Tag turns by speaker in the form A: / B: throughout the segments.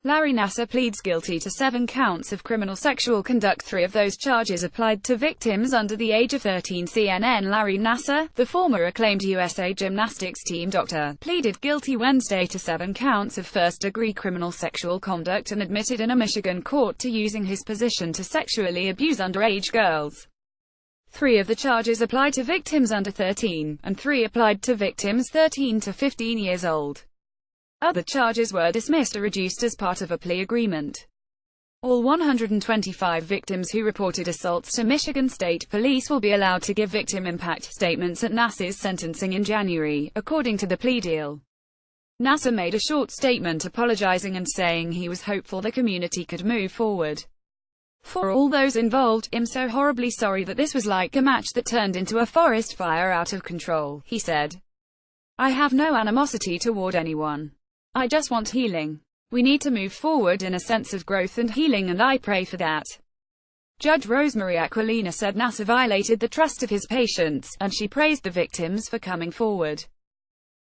A: Larry Nassar pleads guilty to 7 counts of criminal sexual conduct. 3 of those charges applied to victims under the age of 13. CNN. Larry Nassar, the former acclaimed USA gymnastics team doctor, pleaded guilty Wednesday to 7 counts of first-degree criminal sexual conduct and admitted in a Michigan court to using his position to sexually abuse underage girls. 3 of the charges apply to victims under 13, and 3 applied to victims 13 to 15 years old. Other charges were dismissed or reduced as part of a plea agreement. All 125 victims who reported assaults to Michigan State Police will be allowed to give victim impact statements at Nassar's sentencing in January, according to the plea deal. Nassar made a short statement apologizing and saying he was hopeful the community could move forward. "For all those involved, I'm so horribly sorry that this was like a match that turned into a forest fire out of control," he said. "I have no animosity toward anyone. I just want healing. We need to move forward in a sense of growth and healing, and I pray for that." Judge Rosemary Aquilina said Nassar violated the trust of his patients, and she praised the victims for coming forward.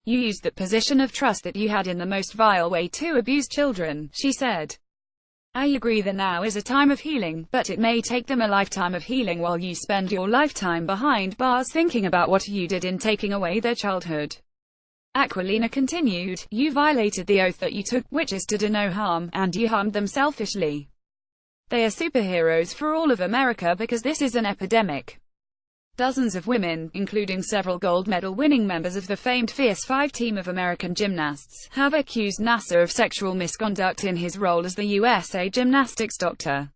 A: "You used that position of trust that you had in the most vile way to abuse children," she said. "I agree that now is a time of healing, but it may take them a lifetime of healing while you spend your lifetime behind bars thinking about what you did in taking away their childhood." Aquilina continued, "You violated the oath that you took, which is to do no harm, and you harmed them selfishly. They are superheroes for all of America because this is an epidemic." Dozens of women, including several gold medal-winning members of the famed Fierce Five team of American gymnasts, have accused Nassar of sexual misconduct in his role as the USA gymnastics doctor.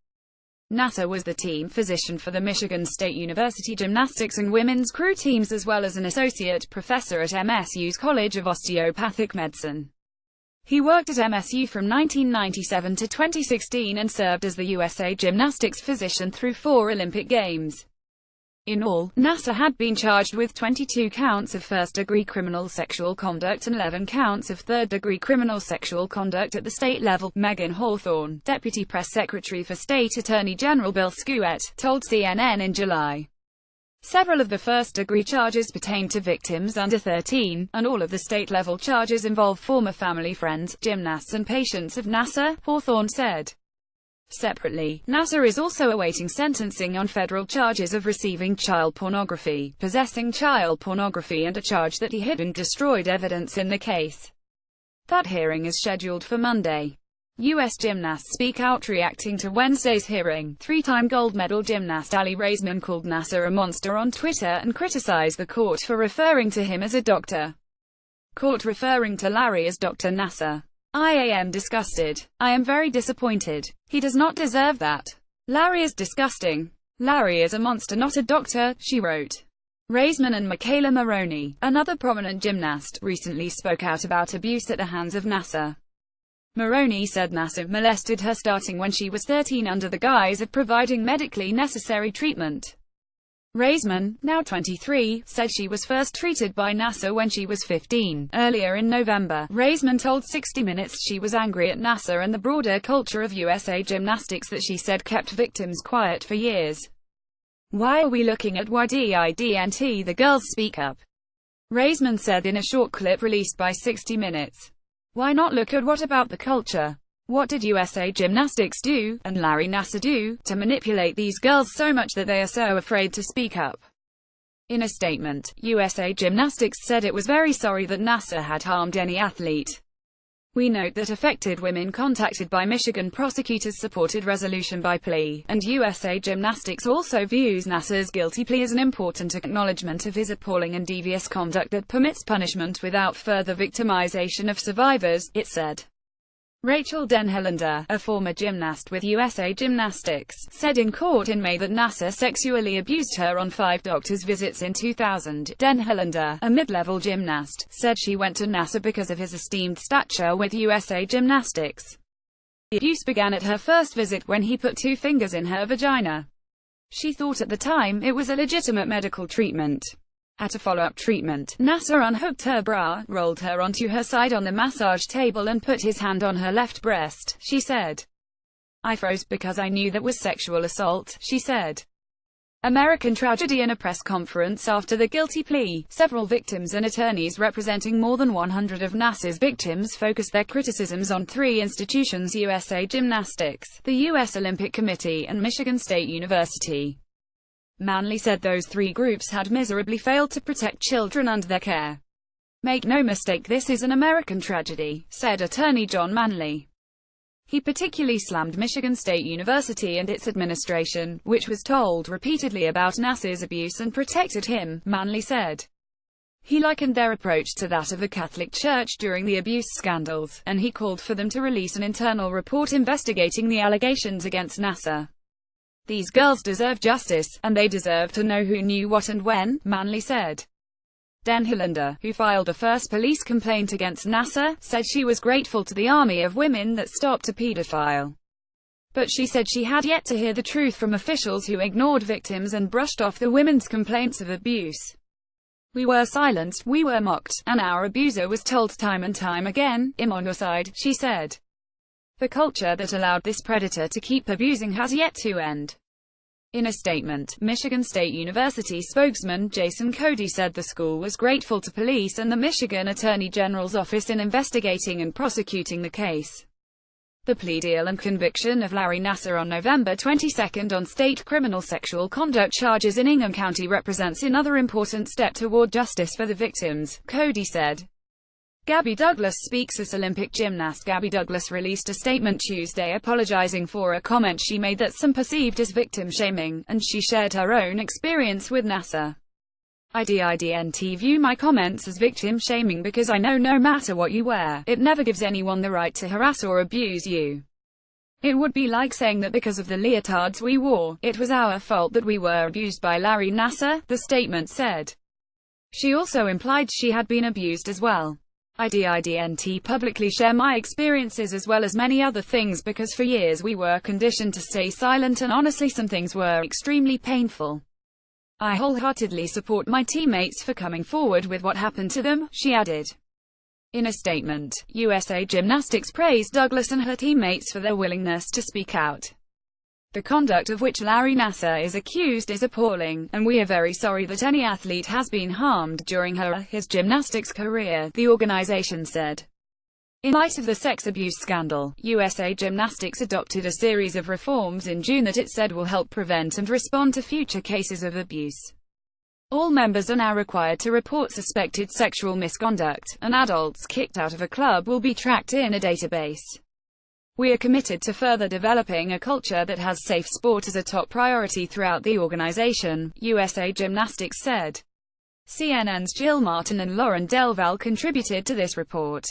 A: Nassar was the team physician for the Michigan State University gymnastics and women's crew teams, as well as an associate professor at MSU's College of Osteopathic Medicine. He worked at MSU from 1997 to 2016 and served as the USA gymnastics physician through 4 Olympic Games. In all, Nassar had been charged with 22 counts of first-degree criminal sexual conduct and 11 counts of third-degree criminal sexual conduct at the state level. Megan Hawthorne, Deputy Press Secretary for State Attorney General Bill Scuett, told CNN in July. Several of the first-degree charges pertain to victims under 13, and all of the state-level charges involve former family friends, gymnasts and patients of Nassar, Hawthorne said. Separately, Nassar is also awaiting sentencing on federal charges of receiving child pornography, possessing child pornography, and a charge that he hid and destroyed evidence in the case. That hearing is scheduled for Monday. U.S. gymnasts speak out reacting to Wednesday's hearing. 3-time gold medal gymnast Aly Raisman called Nassar a monster on Twitter and criticized the court for referring to him as a doctor. Court referring to Larry as Dr. Nassar. "I am disgusted. I am very disappointed. He does not deserve that. Larry is disgusting. Larry is a monster, not a doctor," she wrote. Raisman and Michaela Maroney, another prominent gymnast, recently spoke out about abuse at the hands of Nassar. Maroney said Nassar molested her starting when she was 13 under the guise of providing medically necessary treatment. Raisman, now 23, said she was first treated by Nassar when she was 15. Earlier in November, Raisman told 60 Minutes she was angry at Nassar and the broader culture of USA gymnastics that she said kept victims quiet for years. "Why are we looking at why didn't the girls speak up?" Raisman said in a short clip released by 60 Minutes. "Why not look at what about the culture? What did USA Gymnastics do, and Larry Nassar do, to manipulate these girls so much that they are so afraid to speak up?" In a statement, USA Gymnastics said it was very sorry that Nassar had harmed any athlete. "We note that affected women contacted by Michigan prosecutors supported resolution by plea, and USA Gymnastics also views Nassar's guilty plea as an important acknowledgement of his appalling and devious conduct that permits punishment without further victimization of survivors," it said. Rachel Denhollander, a former gymnast with USA Gymnastics, said in court in May that Nassar sexually abused her on 5 doctor's visits in 2000. Denhollander, a mid-level gymnast, said she went to Nassar because of his esteemed stature with USA Gymnastics. The abuse began at her first visit when he put 2 fingers in her vagina. She thought at the time it was a legitimate medical treatment. At a follow-up treatment, Nassar unhooked her bra, rolled her onto her side on the massage table and put his hand on her left breast, she said. "I froze because I knew that was sexual assault," she said. American tragedy. In a press conference after the guilty plea, several victims and attorneys representing more than 100 of NASA's victims focused their criticisms on three institutions: USA Gymnastics, the U.S. Olympic Committee, and Michigan State University. Manley said those three groups had miserably failed to protect children under their care. "Make no mistake, this is an American tragedy," said Attorney John Manley. He particularly slammed Michigan State University and its administration, which was told repeatedly about NASA's abuse and protected him, Manley said. He likened their approach to that of the Catholic Church during the abuse scandals, and he called for them to release an internal report investigating the allegations against NASA. "These girls deserve justice, and they deserve to know who knew what and when," Manley said. Den Hollander, who filed the first police complaint against NASA, said she was grateful to the army of women that stopped a pedophile. But she said she had yet to hear the truth from officials who ignored victims and brushed off the women's complaints of abuse. "We were silenced, we were mocked, and our abuser was told time and time again, I'm on your side," she said. "The culture that allowed this predator to keep abusing has yet to end." In a statement, Michigan State University spokesman Jason Cody said the school was grateful to police and the Michigan Attorney General's office in investigating and prosecuting the case. The plea deal and conviction of Larry Nassar on November 22 on state criminal sexual conduct charges in Ingham County represents another important step toward justice for the victims, Cody said. Gabby Douglas speaks as Olympic gymnast. Gabby Douglas released a statement Tuesday apologizing for a comment she made that some perceived as victim shaming, and she shared her own experience with NASA. "I didn't view my comments as victim shaming because I know no matter what you wear, it never gives anyone the right to harass or abuse you. It would be like saying that because of the leotards we wore, it was our fault that we were abused by Larry Nassar," the statement said. She also implied she had been abused as well. "I didn't publicly share my experiences as well as many other things because for years we were conditioned to stay silent, and honestly some things were extremely painful. I wholeheartedly support my teammates for coming forward with what happened to them," she added. In a statement, USA Gymnastics praised Douglas and her teammates for their willingness to speak out. "The conduct of which Larry Nassar is accused is appalling, and we are very sorry that any athlete has been harmed during his gymnastics career," the organization said. In light of the sex abuse scandal, USA Gymnastics adopted a series of reforms in June that it said will help prevent and respond to future cases of abuse. All members are now required to report suspected sexual misconduct, and adults kicked out of a club will be tracked in a database. "We are committed to further developing a culture that has safe sport as a top priority throughout the organization," USA Gymnastics said. CNN's Jill Martin and Lauren Delval contributed to this report.